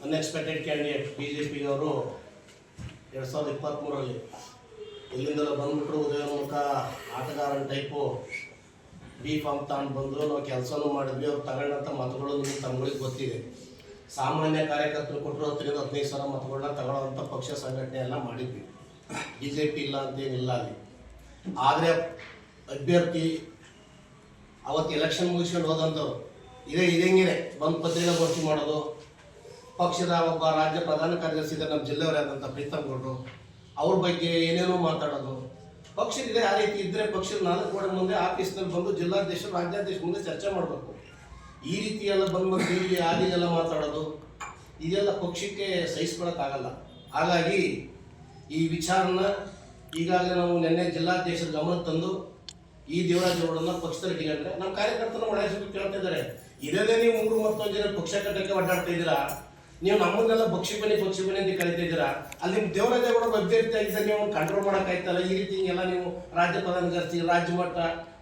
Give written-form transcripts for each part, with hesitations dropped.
Unexpected candidate BJPಯವರು 2023ರಲ್ಲಿ ಇಲ್ಲಿಂದಲೂ ಬಂದ್ಬಿಟ್ರು. ಉದಯೋನ್ಮುಖ ಆಟಗಾರನ type B.Pharm ತಗೊಂಡು ಬಂದು ನಾವು ಕೆಲಸನೂ ಮಾಡಿದ್ವಿ. ಅವ್ರು ತಗೊಂಡಂಥ ಮತಗಳು ನಿಮಗೆ ತಮ್ಗಳಿಗೆ ಗೊತ್ತಿದೆ. ಸಾಮಾನ್ಯ ಕಾರ್ಯಕರ್ತರು ಕೊಟ್ಟರು 10-15 ಸಾವಿರ ಮತಗಳನ್ನ ತಗೊಳ್ಳೋವಂಥ ಪಕ್ಷ ಸಂಘಟನೆ ಎಲ್ಲ ಮಾಡಿದ್ವಿ. BJP ಇಲ್ಲ ಅಂತೇನಿಲ್ಲ ಅಲ್ಲಿ. ಆದರೆ ಅಭ್ಯರ್ಥಿ ಅವತ್ತು ಎಲೆಕ್ಷನ್ ಮುಗಿಸ್ಕೊಂಡು ಹೋದಂಥವ್ರು ಇದಂಗೆ ಬಂದು ಪತ್ರಿಕಾಗೋಷ್ಠಿ ಮಾಡೋದು. ಪಕ್ಷದ ಒಬ್ಬ ರಾಜ್ಯ ಪ್ರಧಾನ ಕಾರ್ಯದರ್ಶಿ ಇದ್ದಾರೆ ನಮ್ಮ ಜಿಲ್ಲೆಯವರಾದಂಥ ಪ್ರೀತಮ್ ಗೌಡ್ರು, ಅವ್ರ ಬಗ್ಗೆ ಏನೇನೋ ಮಾತಾಡೋದು. ಪಕ್ಷದಿದೆ ಆ ರೀತಿ ಇದ್ದರೆ ಪಕ್ಷದ 4 ಗೋಡೆ ಮುಂದೆ ಆಫೀಸ್ನಲ್ಲಿ ಬಂದು ಜಿಲ್ಲಾಧ್ಯಕ್ಷರು ರಾಜ್ಯಾಧ್ಯಕ್ಷರ ಮುಂದೆ ಚರ್ಚೆ ಮಾಡಬೇಕು. ಈ ರೀತಿ ಎಲ್ಲ ಬಂದು ಇಲ್ಲಿ ಆಗಿದೆಲ್ಲ ಮಾತಾಡೋದು ಇದೆಲ್ಲ ಪಕ್ಷಕ್ಕೆ ಸಹಿಸ್ಕೊಳ್ಳೋಕ್ಕಾಗಲ್ಲ. ಹಾಗಾಗಿ ಈ ವಿಚಾರನ ಈಗಾಗಲೇ ನಾವು ನಿನ್ನೆ ಜಿಲ್ಲಾಧ್ಯಕ್ಷರ ಗಮನಕ್ಕೆ ತಂದು ಈ ದೇವರಾಜ್ ಗೌಡರನ್ನ ಪಕ್ಷದಲ್ಲಿ ಇಟ್ಕೊಂಡ್ರೆ ನಮ್ಮ ಕಾರ್ಯಕರ್ತನ ಒಳ್ಳೆಯ ಕೇಳ್ತಿದ್ದಾರೆ. ಇರೋದೇ ನೀವು 3-3 ಜನ ಪಕ್ಷ ಕಟ್ಟಕ್ಕೆ ಒಡ್ಡಾಡ್ತಾ ಇದ್ದೀರಾ. ನೀವು ನಮ್ಮನ್ನೆಲ್ಲ ಪಕ್ಷಿ ಬನ್ನಿ ಅಂತ ಕರಿತಾ ಇದ್ದೀರಾ. ಅಲ್ಲಿ ನಿಮ್ಮ ದೇವರಾಜ ಗೌಡ ಅಭ್ಯರ್ಥಿ ಆಗಿದ್ದರೆ ನೀವು ಕಂಟ್ರೋಲ್ ಮಾಡೋಕ್ಕಾಯ್ತಲ್ಲ. ಈ ರೀತಿ ಹಿಂಗೆಲ್ಲ ನೀವು ರಾಜ್ಯ ಪ್ರಧಾನ ಕಾರ್ಯದರ್ಶಿ ರಾಜ್ಯ ಮಟ್ಟ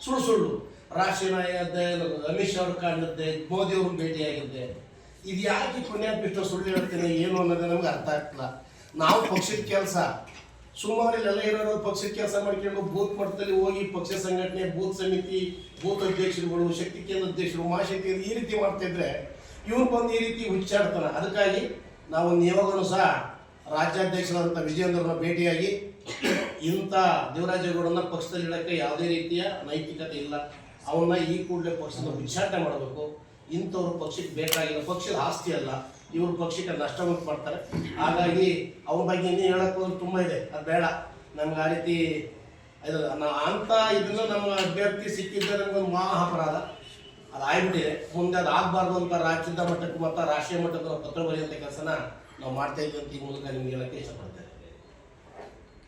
ಸುಳ್ಳು ರಾಷ್ಟ್ರೀಯ ನಾಯಕ ಅಮಿತ್ ಶಾ ಅವ್ರು ಕಾಣುತ್ತೆ, ಮೋದಿ ಅವ್ರನ್ನ ಭೇಟಿಯಾಗಿದ್ದೆ. ಇದು ಯಾಕೆ ಪುಣ್ಯಾತ್ಮಿಷ್ಟ ಸುಳ್ಳು ಹೇಳ್ತೇನೆ ಏನು ಅನ್ನೋದು ನಮ್ಗೆ ಅರ್ಥ ಆಗ್ತಿಲ್ಲ. ನಾವು ಪಕ್ಷದ ಕೆಲಸ ಸುಮಾರು ಇಲ್ಲೆಲ್ಲ ಇರೋರು ಪಕ್ಷದ ಕೆಲಸ ಮಾಡ್ಕೊಂಡು ಬೂತ್ ಮಟ್ಟದಲ್ಲಿ ಹೋಗಿ ಪಕ್ಷ ಸಂಘಟನೆ, ಬೂತ್ ಸಮಿತಿ, ಬೂತ್ ಅಧ್ಯಕ್ಷರುಗಳು, ಶಕ್ತಿ ಕೇಂದ್ರ ಅಧ್ಯಕ್ಷರು, ಮಹಾಶಕ್ತಿ ಈ ರೀತಿ ಮಾಡ್ತಿದ್ರೆ ಇವ್ರು ಬಂದು ಈ ರೀತಿ ಹುಚ್ಚಾಡ್ತಾನೆ. ಅದಕ್ಕಾಗಿ ನಾವು ಯಾವಾಗಲೂ ಸಹ ರಾಜ್ಯಾಧ್ಯಕ್ಷರಾದಂಥ ವಿಜಯೇಂದ್ರನ ಭೇಟಿಯಾಗಿ ಇಂಥ ದೇವರಾಜೇಗೌಡನ ಪಕ್ಷದಲ್ಲಿ ಇಡೋಕ್ಕೆ ಯಾವುದೇ ರೀತಿಯ ನೈತಿಕತೆ ಇಲ್ಲ. ಅವನ್ನ ಈ ಕೂಡಲೇ ಪಕ್ಷದ ಉಚ್ಚಾಟನೆ ಮಾಡಬೇಕು. ಇಂಥವ್ರು ಪಕ್ಷಕ್ಕೆ ಬೇಕಾಗಿಲ್ಲ, ಪಕ್ಷದ ಆಸ್ತಿ ಅಲ್ಲ, ಇವರು ಪಕ್ಷಕ್ಕೆ ನಷ್ಟ ಉಂಟು ಮಾಡ್ತಾರೆ. ಹಾಗಾಗಿ ಅವ್ರ ಬಗ್ಗೆ ಇನ್ನೂ ಹೇಳೋಕ್ಕೆ ತುಂಬ ಇದೆ, ಅದು ಬೇಡ ನಮ್ಗೆ ಆ ರೀತಿ ಇದು ಅಂಥ ಇದನ್ನು ನಮ್ಮ ಅಭ್ಯರ್ಥಿ ಸಿಕ್ಕಿದ್ದರೆ ನಮಗೊಂದು ಮಹಾ ಅಪರಾಧ ಅದು ಆಗ್ಬಿಟ್ಟಿದೆ. ಮುಂದೆ ಅದು ಆಗಬಾರ್ದು ಅಂತ ರಾಜ್ಯದ ಮಟ್ಟಕ್ಕೆ ಮತ್ತು ರಾಷ್ಟ್ರೀಯ ಮಟ್ಟಕ್ಕೆ ಪತ್ರ ಬರೆಯುವಂಥ ಕೆಲಸನ ನಾವು ಮಾಡ್ತಾ ಇದ್ದೀವಿ ಅಂತ ಈ ಮೂಲಕ ನಿಮ್ಗೆ ಹೇಳೋಕ್ಕೆ ಇಷ್ಟಪಡ್ತೀನಿ.